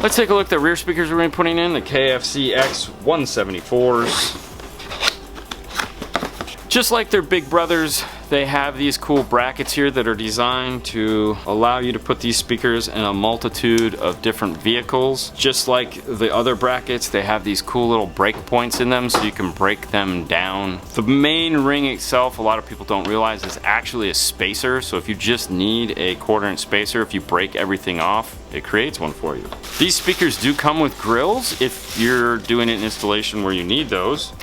Let's take a look at the rear speakers we're going to be putting in, the KFC X174s. Just like their big brothers, they have these cool brackets here that are designed to allow you to put these speakers in a multitude of different vehicles. Just like the other brackets, they have these cool little break points in them so you can break them down. The main ring itself, a lot of people don't realize, is actually a spacer. So if you just need a 1/4 inch spacer, if you break everything off, it creates one for you. These speakers do come with grills if you're doing an installation where you need those.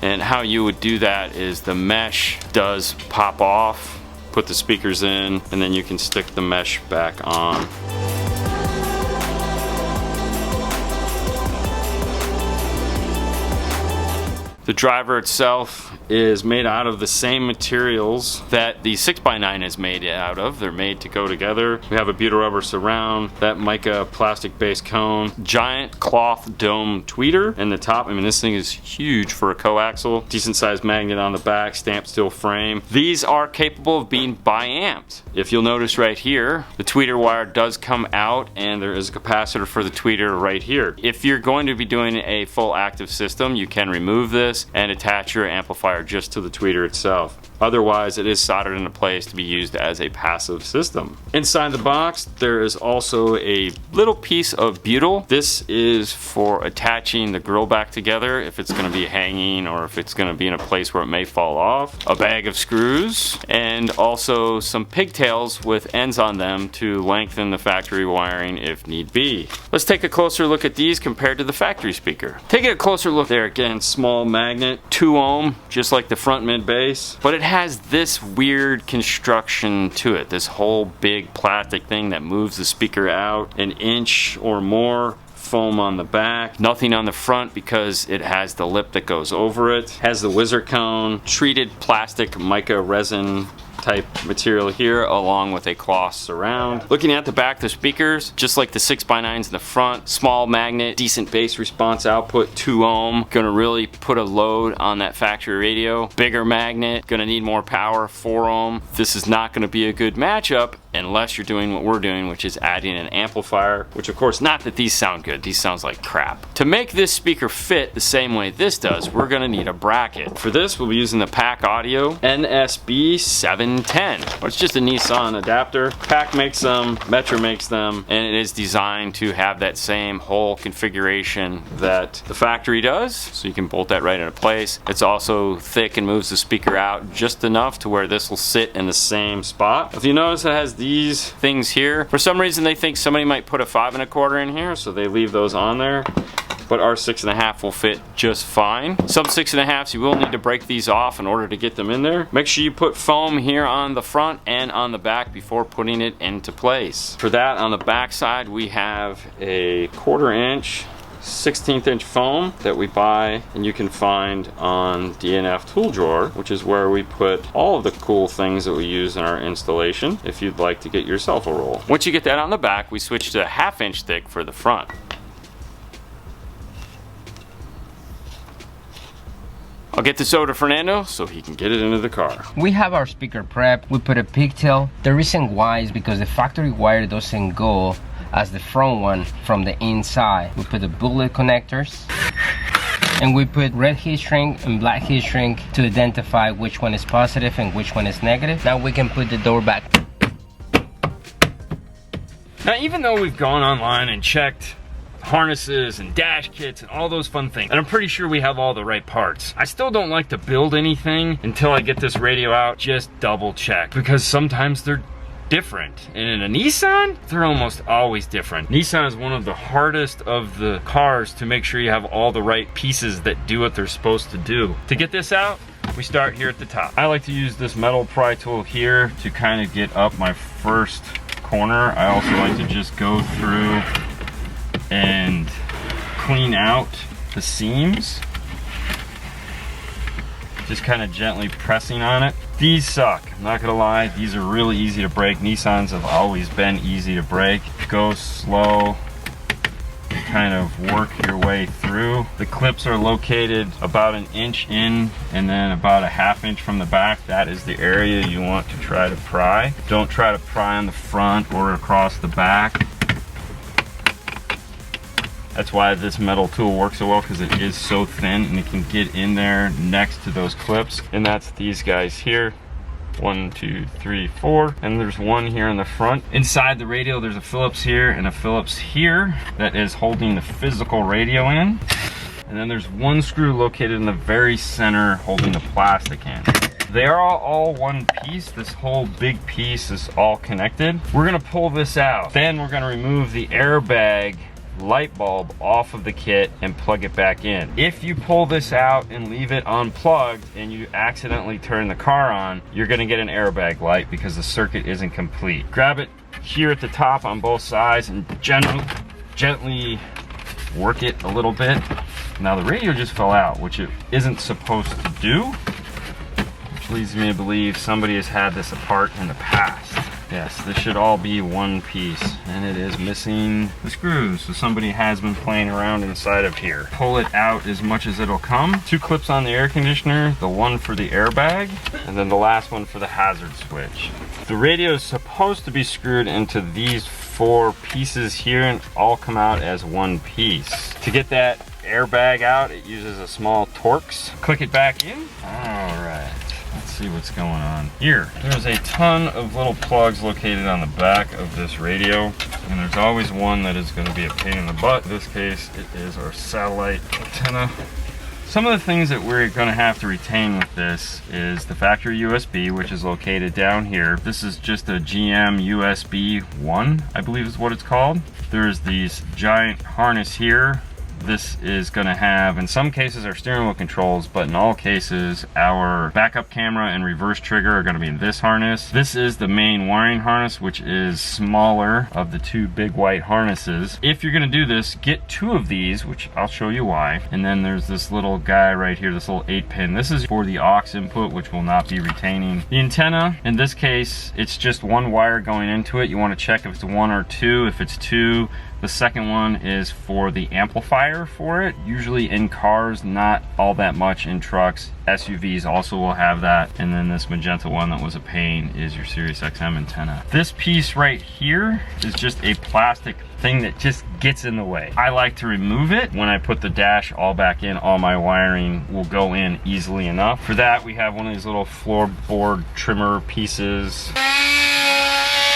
And how you would do that is the mesh does pop off, put the speakers in, and then you can stick the mesh back on. The driver itself is made out of the same materials that the 6x9 is made out of. They're made to go together. We have a butyl rubber surround, that mica plastic base cone, giant cloth dome tweeter in the top. I mean, this thing is huge for a coaxial. Decent sized magnet on the back, stamped steel frame. These are capable of being bi-amped. If you'll notice right here, the tweeter wire does come out and there is a capacitor for the tweeter right here. If you're going to be doing a full active system, you can remove this and attach your amplifier just to the tweeter itself. Otherwise, it is soldered into place to be used as a passive system. Inside the box, there is also a little piece of butyl. This is for attaching the grill back together if it's going to be hanging or if it's going to be in a place where it may fall off. A bag of screws, and also some pigtails with ends on them to lengthen the factory wiring if need be. Let's take a closer look at these compared to the factory speaker. Taking a closer look there, again, small magnet, 2 ohm, just like the front mid bass, but it has this weird construction to it, this whole big plastic thing that moves the speaker out 1 inch or more. Foam on the back, nothing on the front because it has the lip that goes over it. Has the whizzer cone, treated plastic mica resin type material here, along with a cloth surround. Looking at the back of the speakers, just like the 6x9s in the front, small magnet, decent bass response output, 2 ohm, gonna really put a load on that factory radio. Bigger magnet, gonna need more power, 4 ohm. This is not gonna be a good matchup unless you're doing what we're doing, which is adding an amplifier, which of course, not that these sound good, these sounds like crap. To make this speaker fit the same way this does, we're gonna need a bracket. For this, we'll be using the Pack Audio NSB 710. It's just a Nissan adapter. Pack makes them, Metro makes them, and it is designed to have that same whole configuration that the factory does, so you can bolt that right into place. It's also thick and moves the speaker out just enough to where this will sit in the same spot. If you notice, it has these things here. For some reason, they think somebody might put a 5 1/4 in here, so they leave those on there. But our 6 1/2 will fit just fine. Some 6 1/2s, you will need to break these off in order to get them in there. Make sure you put foam here on the front and on the back before putting it into place. For that, on the back side, we have a 1/4 inch 16th inch foam that we buy and you can find on DNF Tool Drawer, which is where we put all of the cool things that we use in our installation if you'd like to get yourself a roll. Once you get that on the back, we switch to a 1/2 inch thick for the front. I'll get this over to Fernando so he can get it into the car. We have our speaker prep. We put a pigtail. The reason why is because the factory wire doesn't go as the front one from the inside. We put the bullet connectors and we put red heat shrink and black heat shrink to identify which one is positive and which one is negative. Now we can put the door back. Now, even though we've gone online and checked harnesses and dash kits and all those fun things, and I'm pretty sure we have all the right parts, I still don't like to build anything until I get this radio out. Just double check, because sometimes they're different, and in a Nissan, they're almost always different. Nissan is one of the hardest of the cars to make sure you have all the right pieces that do what they're supposed to do. To get this out, we start here at the top. I like to use this metal pry tool here to kind of get up my first corner. I also like to just go through and clean out the seams, just kind of gently pressing on it. These suck, I'm not gonna lie, these are really easy to break. Nissans have always been easy to break. Go slow, kind of work your way through. The clips are located about 1 inch in and then about a 1/2 inch from the back. That is the area you want to try to pry. Don't try to pry on the front or across the back. That's why this metal tool works so well, because it is so thin and it can get in there next to those clips. And that's these guys here. 1, 2, 3, 4, and there's one here in the front. Inside the radio, there's a Phillips here and a Phillips here that is holding the physical radio in. And then there's one screw located in the very center holding the plastic in. They are all one piece. This whole big piece is all connected. We're gonna pull this out. Then we're gonna remove the airbag light bulb off of the kit and plug it back in. If you pull this out and leave it unplugged and you accidentally turn the car on, you're gonna get an airbag light because the circuit isn't complete. Grab it here at the top on both sides and gently work it a little bit. Now the radio just fell out, which it isn't supposed to do, which leads me to believe somebody has had this apart in the past. Yes, this should all be one piece, and it is missing the screws, so somebody has been playing around inside of here. Pull it out as much as it'll come. 2 clips on the air conditioner, the one for the airbag, and then the last one for the hazard switch. The radio is supposed to be screwed into these 4 pieces here and all come out as one piece. To get that airbag out, it uses a small Torx. Click it back in. All right. Let's see what's going on here. There's a ton of little plugs located on the back of this radio, and there's always one that is going to be a pain in the butt. In this case, it is our satellite antenna. Some of the things that we're going to have to retain with this is the factory USB, which is located down here. This is just a GM USB 1, I believe is what it's called. There's these giant harness here. This is going to have, in some cases, our steering wheel controls, but in all cases, our backup camera and reverse trigger are going to be in this harness. This is the main wiring harness, which is smaller of the 2 big white harnesses. If you're going to do this, get 2 of these, which I'll show you why. And then there's this little guy right here, this little 8-pin. This is for the aux input, which will not be retaining. The antenna, in this case, it's just 1 wire going into it. You want to check if it's 1 or 2. If it's 2, the second one is for the amplifier for it. Usually in cars, not all that much in trucks. SUVs also will have that. And then this magenta one that was a pain is your Sirius XM antenna. This piece right here is just a plastic thing that just gets in the way. I like to remove it. When I put the dash all back in, all my wiring will go in easily enough. For that, we have one of these little floorboard trimmer pieces.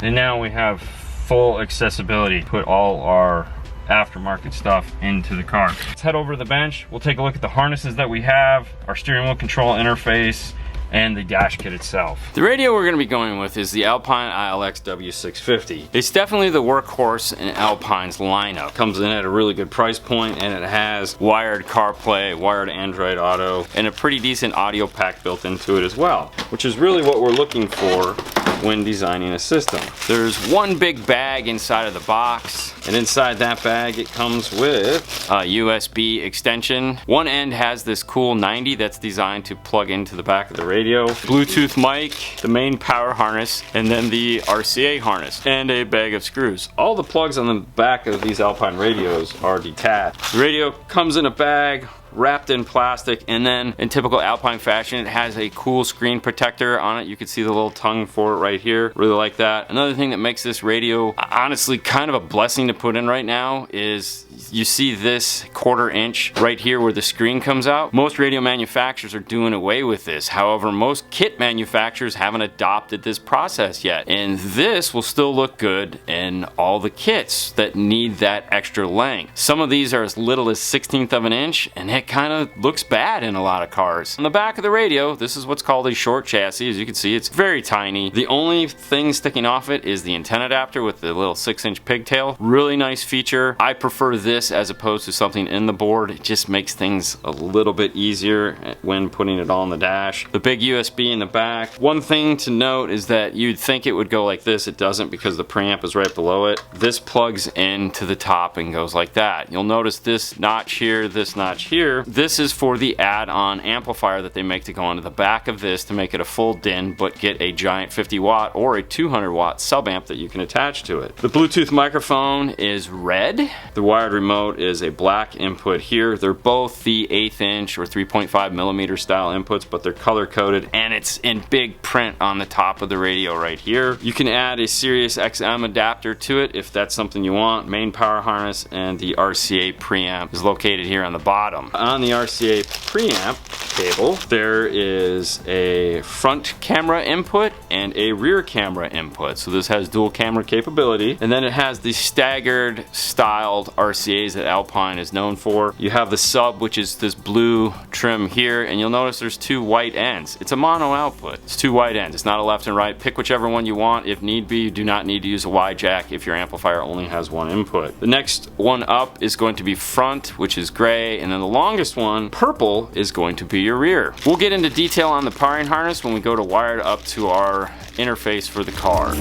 And now we have full accessibility. Put all our aftermarket stuff into the car. Let's head over to the bench. We'll take a look at the harnesses that we have, our steering wheel control interface, and the dash kit itself. The radio we're going to be going with is the Alpine ILX W650. It's definitely the workhorse in Alpine's lineup. Comes in at a really good price point, and it has wired CarPlay, wired Android Auto, and a pretty decent audio pack built into it as well, which is really what we're looking for when designing a system. There's one big bag inside of the box, and inside that bag it comes with a USB extension. One end has this cool 90 that's designed to plug into the back of the radio, Bluetooth mic, the main power harness, and then the RCA harness, and a bag of screws. All the plugs on the back of these Alpine radios are detached. The radio comes in a bag, wrapped in plastic, and then in typical Alpine fashion, it has a cool screen protector on it. You can see the little tongue for it right here. Really like that. Another thing that makes this radio honestly kind of a blessing to put in right now is you see this 1/4 inch right here where the screen comes out. Most radio manufacturers are doing away with this. However, most kit manufacturers haven't adopted this process yet. And this will still look good in all the kits that need that extra length. Some of these are as little as 1/16 of an inch, and it kind of looks bad in a lot of cars. On the back of the radio, this is what's called a short chassis. As you can see, it's very tiny. The only thing sticking off it is the antenna adapter with the little 6-inch pigtail. Really nice feature. I prefer this as opposed to something in the board. It just makes things a little bit easier when putting it all on the dash. The big USB in the back. One thing to note is that you'd think it would go like this. It doesn't, because the preamp is right below it. This plugs into the top and goes like that. You'll notice this notch here, this notch here. This is for the add-on amplifier that they make to go onto the back of this to make it a full DIN, but get a giant 50 watt or a 200 watt sub amp that you can attach to it. The Bluetooth microphone is red. The wired remote is a black input here. They're both the 1/8 inch or 3.5 millimeter style inputs, but they're color coded, and it's in big print on the top of the radio right here. You can add a Sirius XM adapter to it if that's something you want. Main power harness, and the RCA preamp is located here on the bottom. On the RCA preamp cable, there is a front camera input and a rear camera input. So this has dual camera capability, and then it has the staggered styled RCAs that Alpine is known for. You have the sub, which is this blue trim here, and you'll notice there's 2 white ends. It's a mono output. It's 2 white ends. It's not a left and right. Pick whichever one you want if need be. You do not need to use a Y jack if your amplifier only has 1 input. The next one up is going to be front, which is gray, and then the longest one, purple, is going to be your rear. We'll get into detail on the powering harness when we go to wire it up to our interface for the car.